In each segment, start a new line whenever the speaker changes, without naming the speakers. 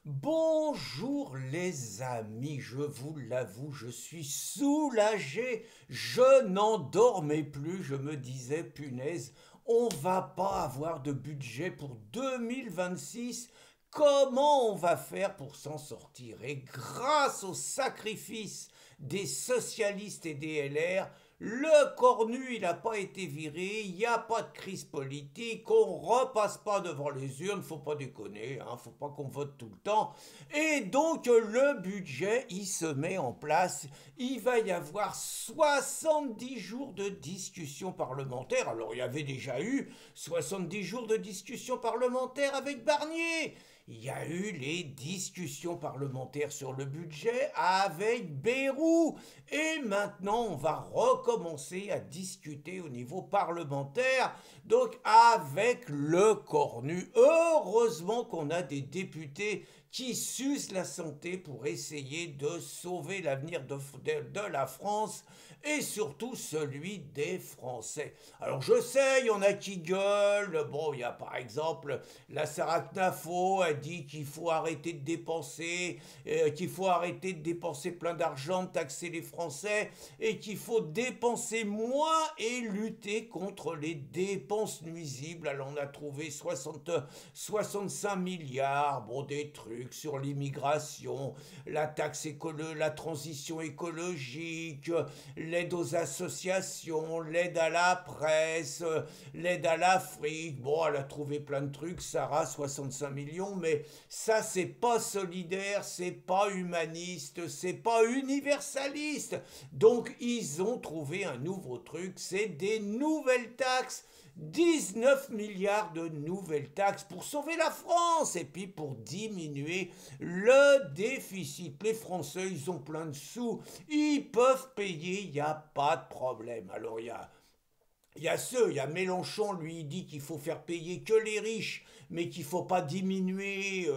Bonjour les amis, je vous l'avoue, je suis soulagé, je n'en dormais plus, je me disais, punaise, on va pas avoir de budget pour 2026, comment on va faire pour s'en sortir? Et grâce au sacrifice des socialistes et des LR, le cornu, il n'a pas été viré, il n'y a pas de crise politique, on repasse pas devant les urnes, faut pas déconner, hein, faut pas qu'on vote tout le temps. Et donc le budget, il se met en place, il va y avoir 70 jours de discussion parlementaire. Alors il y avait déjà eu 70 jours de discussion parlementaire avec Barnier. Il y a eu les discussions parlementaires sur le budget avec Bayrou. Et maintenant, on va recommencer à discuter au niveau parlementaire, donc avec le cornu. Heureusement qu'on a des députés qui s'usent la santé pour essayer de sauver l'avenir de la France et surtout celui des Français. Alors je sais, il y en a qui gueulent. Bon, il y a par exemple la Sarah Knafo, elle dit qu'il faut arrêter de dépenser, plein d'argent, de taxer les Français et qu'il faut dépenser moins et lutter contre les dépenses nuisibles. Alors on a trouvé 65 milliards, bon des trucs sur l'immigration, la transition écologique, l'aide aux associations, l'aide à la presse, l'aide à l'Afrique. Bon, elle a trouvé plein de trucs, Sarah, 65 millions, mais ça, c'est pas solidaire, c'est pas humaniste, c'est pas universaliste. Donc, ils ont trouvé un nouveau truc, c'est des nouvelles taxes. 19 milliards de nouvelles taxes pour sauver la France et puis pour diminuer le déficit. Les Français, ils ont plein de sous, ils peuvent payer, il n'y a pas de problème. Alors il y a Mélenchon, lui, il dit qu'il faut faire payer que les riches, mais qu'il faut pas diminuer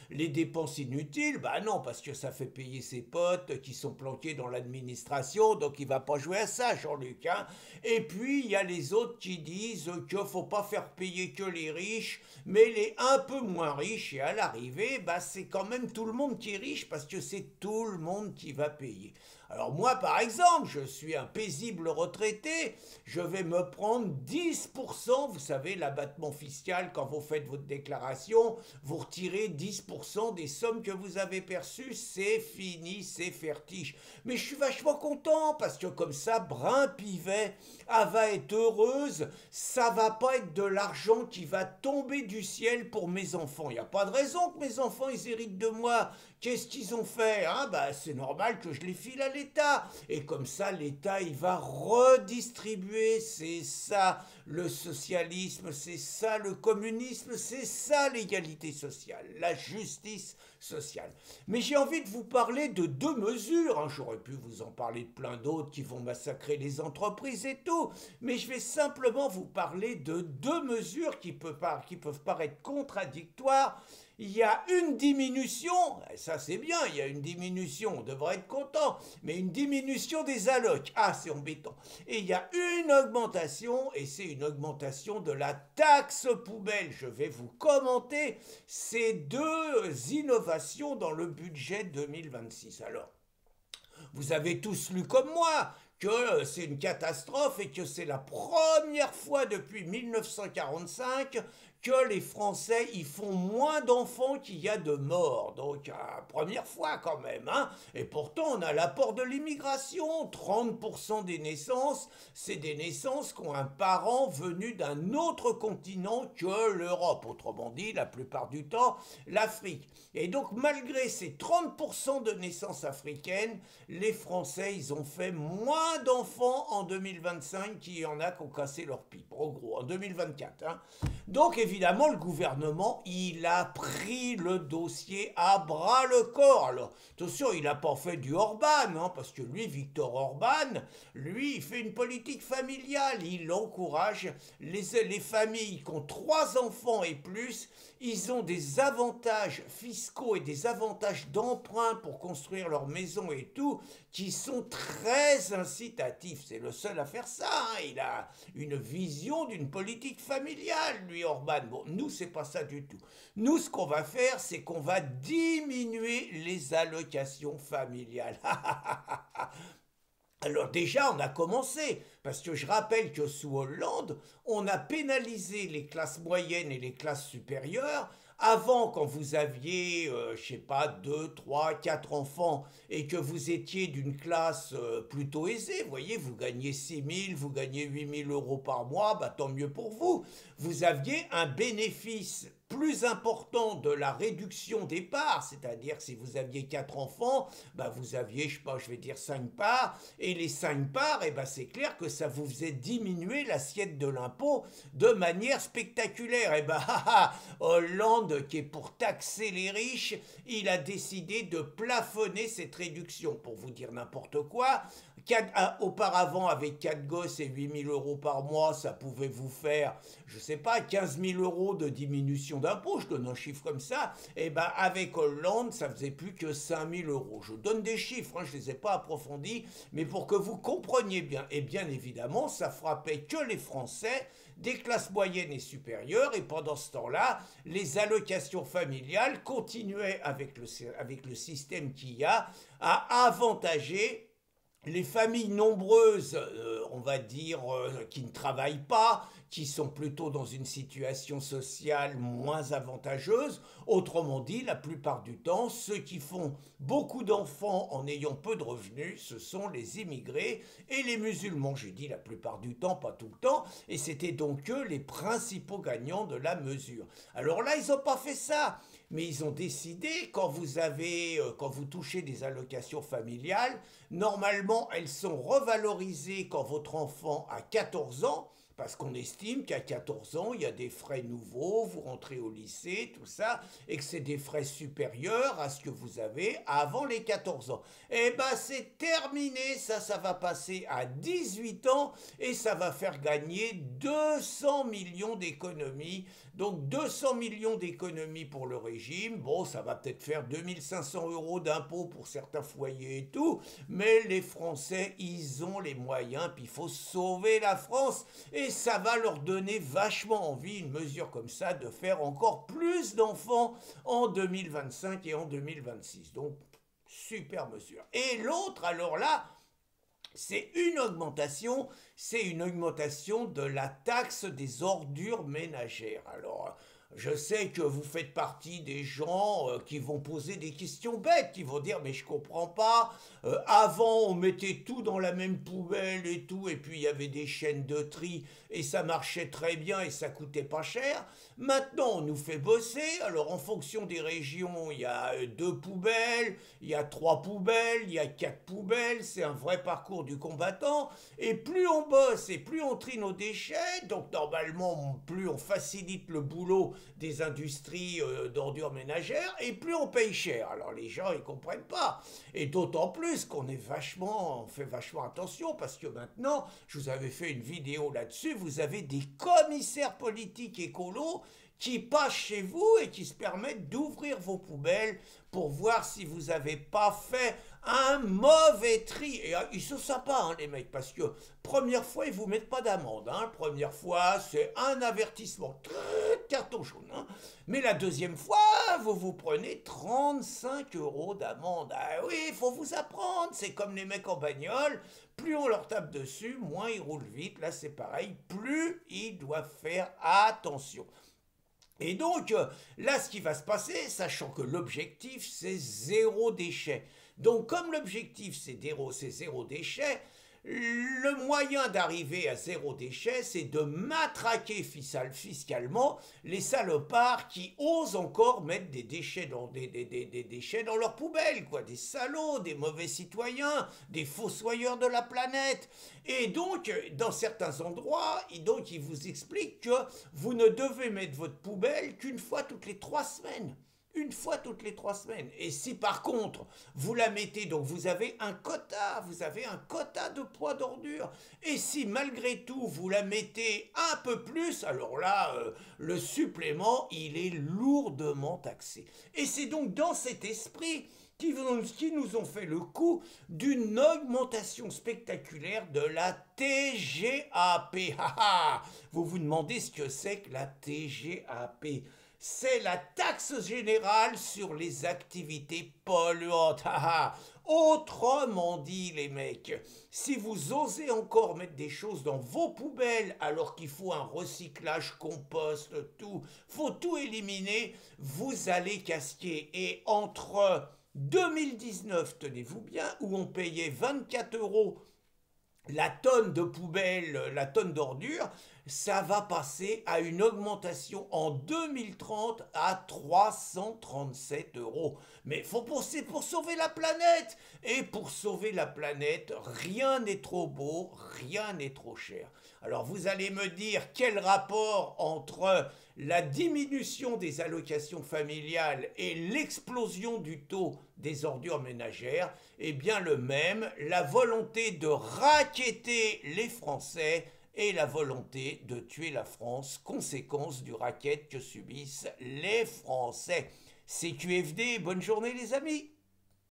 les dépenses inutiles. Bah non, parce que ça fait payer ses potes qui sont planqués dans l'administration, donc il va pas jouer à ça, Jean-Luc. Hein. Et puis il y a les autres qui disent qu'il faut pas faire payer que les riches, mais les un peu moins riches. Et à l'arrivée, bah c'est quand même tout le monde qui est riche, parce que c'est tout le monde qui va payer. Alors moi, par exemple, je suis un paisible retraité, je vais me prendre 10%, vous savez, l'abattement fiscal, quand vous faites votre déclaration, vous retirez 10% des sommes que vous avez perçues, c'est fini, c'est fertiche. Mais je suis vachement content, parce que comme ça, Brun Pivet, elle va être heureuse, ça va pas être de l'argent qui va tomber du ciel pour mes enfants. Il n'y a pas de raison que mes enfants, ils héritent de moi. Qu'est-ce qu'ils ont fait, hein? Bah, c'est normal que je les file à l'État. Et comme ça, l'État, il va redistribuer. C'est ça le socialisme, c'est ça le communisme, c'est ça l'égalité sociale, la justice sociale. Mais j'ai envie de vous parler de deux mesures. Hein. J'aurais pu vous en parler de plein d'autres qui vont massacrer les entreprises et tout. Mais je vais simplement vous parler de deux mesures qui peuvent paraître contradictoires. Il y a une diminution, ça c'est bien, il y a une diminution, on devrait être content, mais une diminution des allocs, ah c'est embêtant. Et il y a une augmentation, et c'est une augmentation de la taxe poubelle. Je vais vous commenter ces deux innovations dans le budget 2026. Alors, vous avez tous lu comme moi que c'est une catastrophe et que c'est la première fois depuis 1945 que les Français y font moins d'enfants qu'il y a de morts. Donc, première fois quand même. Hein. Et pourtant, on a l'apport de l'immigration. 30% des naissances, c'est des naissances qui ont un parent venu d'un autre continent que l'Europe. Autrement dit, la plupart du temps, l'Afrique. Et donc, malgré ces 30% de naissances africaines, les Français, ils ont fait moins d'enfants en 2025 qu'il y en a qui ont cassé leur pipe. En gros, en 2024. Hein. Donc, évidemment, le gouvernement, il a pris le dossier à bras le corps. Alors, attention, il n'a pas fait du Orban, hein, parce que lui, Viktor Orban, lui, il fait une politique familiale. Il encourage les familles qui ont 3 enfants et plus. Ils ont des avantages fiscaux et des avantages d'emprunt pour construire leur maison et tout, qui sont très incitatifs. C'est le seul à faire ça. Hein. Il a une vision d'une politique familiale, lui, Orban. vanne. Bon, nous, c'est pas ça du tout. Nous, ce qu'on va faire, c'est qu'on va diminuer les allocations familiales. Alors déjà, on a commencé, parce que je rappelle que sous Hollande, on a pénalisé les classes moyennes et les classes supérieures. Avant, quand vous aviez, je sais pas, 2, 3, 4 enfants et que vous étiez d'une classe plutôt aisée, vous voyez, vous gagnez 6 000, vous gagnez 8 000 € par mois, bah, tant mieux pour vous. Vous aviez un bénéfice plus important de la réduction des parts, c'est-à-dire que si vous aviez 4 enfants, bah vous aviez, je sais pas, je vais dire 5 parts, et les 5 parts, et bah c'est clair que ça vous faisait diminuer l'assiette de l'impôt de manière spectaculaire. Et bah Hollande, qui est pour taxer les riches, il a décidé de plafonner cette réduction. Pour vous dire n'importe quoi, auparavant, avec 4 gosses et 8 000 € par mois, ça pouvait vous faire, je sais pas, 15 000 € de diminution d'impôt, je donne un chiffre comme ça. Et ben avec Hollande, ça faisait plus que 5 000 €. Je donne des chiffres, je ne les ai pas approfondis, mais pour que vous compreniez bien. Et bien évidemment, ça frappait que les Français des classes moyennes et supérieures, et pendant ce temps-là, les allocations familiales continuaient avec le système qu'il y a à avantager les familles nombreuses, on va dire, qui ne travaillent pas, qui sont plutôt dans une situation sociale moins avantageuse. Autrement dit, la plupart du temps, ceux qui font beaucoup d'enfants en ayant peu de revenus, ce sont les immigrés et les musulmans. J'ai dit la plupart du temps, pas tout le temps, et c'était donc eux les principaux gagnants de la mesure. Alors là, ils n'ont pas fait ça. Mais ils ont décidé, quand vous touchez des allocations familiales, normalement elles sont revalorisées quand votre enfant a 14 ans, parce qu'on estime qu'à 14 ans, il y a des frais nouveaux, vous rentrez au lycée, tout ça, et que c'est des frais supérieurs à ce que vous avez avant les 14 ans. Eh ben c'est terminé, ça va passer à 18 ans, et ça va faire gagner 200 millions d'économies. Donc 200 millions d'économies pour le régime, bon, ça va peut-être faire 2500 € d'impôts pour certains foyers et tout, mais les Français, ils ont les moyens, puis il faut sauver la France, et ça va leur donner vachement envie, une mesure comme ça, de faire encore plus d'enfants en 2025 et en 2026. Donc, super mesure. Et l'autre, alors là, c'est une augmentation de la taxe des ordures ménagères. Alors, je sais que vous faites partie des gens qui vont poser des questions bêtes, qui vont dire mais je comprends pas, avant on mettait tout dans la même poubelle et tout, et puis il y avait des chaînes de tri et ça marchait très bien et ça coûtait pas cher. Maintenant on nous fait bosser, alors en fonction des régions il y a 2 poubelles, il y a 3 poubelles, il y a 4 poubelles, c'est un vrai parcours du combattant, et plus on bosse et plus on trie nos déchets, donc normalement plus on facilite le boulot des industries d'ordures ménagères, et plus on paye cher. Alors les gens ils comprennent pas, et d'autant plus qu'on on fait vachement attention, parce que maintenant, je vous avais fait une vidéo là-dessus, vous avez des commissaires politiques écolos qui passent chez vous et qui se permettent d'ouvrir vos poubelles pour voir si vous n'avez pas fait un mauvais tri. Et ils sont sympas, les mecs, parce que première fois, ils ne vous mettent pas d'amende. Première fois, c'est un avertissement, carton jaune. Mais la deuxième fois, vous prenez 35 € d'amende. Ah oui, il faut vous apprendre. C'est comme les mecs en bagnole. Plus on leur tape dessus, moins ils roulent vite. Là, c'est pareil. Plus ils doivent faire attention. Et donc, là, ce qui va se passer, sachant que l'objectif, c'est 0 déchet. Donc, comme l'objectif, c'est 0 déchet, le moyen d'arriver à 0 déchet, c'est de matraquer fiscalement les salopards qui osent encore mettre des déchets des déchets dans leurs poubelles, quoi. Des salauds, des mauvais citoyens, des fossoyeurs de la planète. Et donc, dans certains endroits, ils vous expliquent que vous ne devez mettre votre poubelle qu'une fois toutes les 3 semaines. Une fois toutes les 3 semaines. Et si par contre, vous la mettez, donc vous avez un quota de poids d'ordures. Et si malgré tout, vous la mettez un peu plus, alors là, le supplément, il est lourdement taxé. Et c'est donc dans cet esprit qui nous ont fait le coup d'une augmentation spectaculaire de la TGAP. Vous vous demandez ce que c'est que la TGAP? C'est la taxe générale sur les activités polluantes. Autrement dit, les mecs, si vous osez encore mettre des choses dans vos poubelles alors qu'il faut un recyclage, compost, tout, faut tout éliminer, vous allez casquer. Et entre 2019, tenez-vous bien, où on payait 24 euros la tonne de poubelle, la tonne d'ordures, ça va passer à une augmentation en 2030 à 337 euros. Mais c'est pour sauver la planète. Et pour sauver la planète, rien n'est trop beau, rien n'est trop cher. Alors vous allez me dire quel rapport entre la diminution des allocations familiales et l'explosion du taux des ordures ménagères? Eh bien le même, la volonté de racketter les Français et la volonté de tuer la France, conséquence du racket que subissent les Français. CQFD, bonne journée les amis.